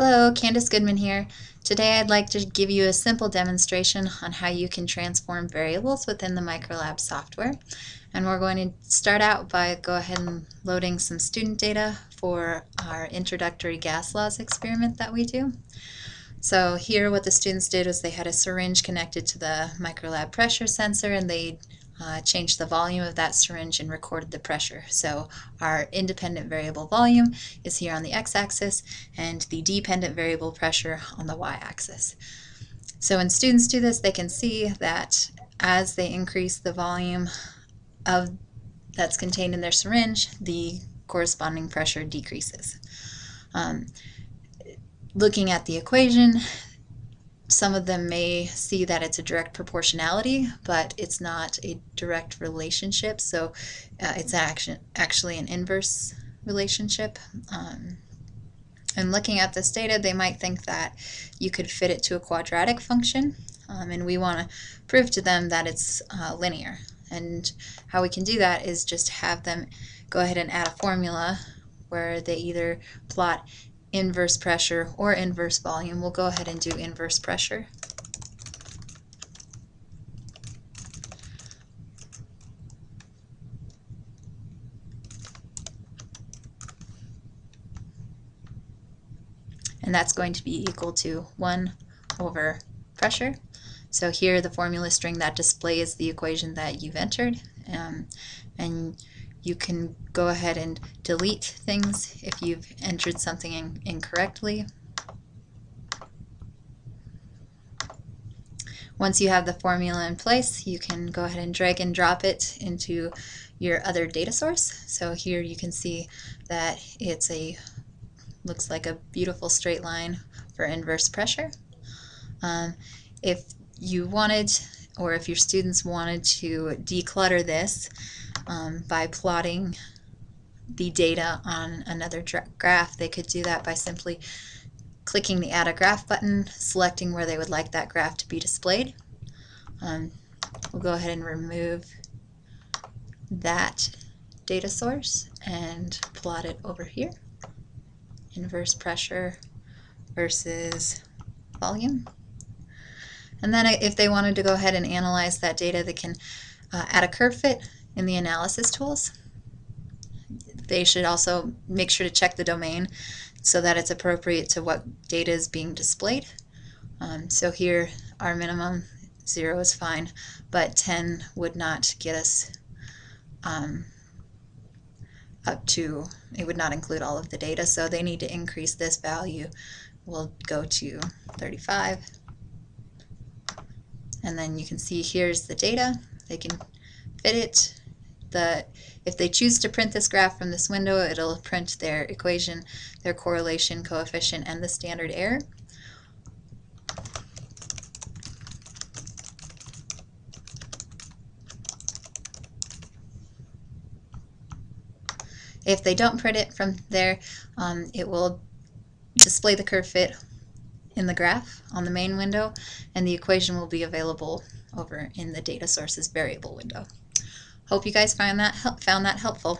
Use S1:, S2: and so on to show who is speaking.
S1: Hello, Candace Goodman here. Today I'd like to give you a simple demonstration on how you can transform variables within the Microlab software. And we're going to start out by go ahead and loading some student data for our introductory gas laws experiment that we do. So here what the students did was they had a syringe connected to the Microlab pressure sensor, and they changed the volume of that syringe and recorded the pressure. So our independent variable volume is here on the x-axis and the dependent variable pressure on the y-axis. So when students do this, they can see that as they increase the volume that's contained in their syringe, the corresponding pressure decreases. Looking at the equation, some of them may see that it's a direct proportionality, but it's not a direct relationship, so it's actually an inverse relationship. And looking at this data, they might think that you could fit it to a quadratic function, and we want to prove to them that it's linear. And how we can do that is just have them go ahead and add a formula where they either plot inverse pressure or inverse volume. We'll go ahead and do inverse pressure. And that's going to be equal to 1 over pressure. So here the formula string that displays the equation that you've entered, and you can go ahead and delete things if you've entered something incorrectly. Once you have the formula in place, you can go ahead and drag and drop it into your other data source. So here you can see that looks like a beautiful straight line for inverse pressure. If you wanted, or if your students wanted to declutter this by plotting the data on another graph, they could do that by simply clicking the Add a Graph button, selecting where they would like that graph to be displayed. We'll go ahead and remove that data source and plot it over here. Inverse pressure versus volume. And then if they wanted to go ahead and analyze that data, they can add a curve fit in the analysis tools. They should also make sure to check the domain so that it's appropriate to what data is being displayed. So here our minimum 0 is fine, but 10 would not get us up to, it would not include all of the data, so they need to increase this value. We'll go to 35. And then you can see here's the data. They can fit it. If they choose to print this graph from this window, it'll print their equation, their correlation coefficient, and the standard error. If they don't print it from there, it will display the curve fit in the graph on the main window, and the equation will be available over in the data sources variable window. Hope you guys found that helpful.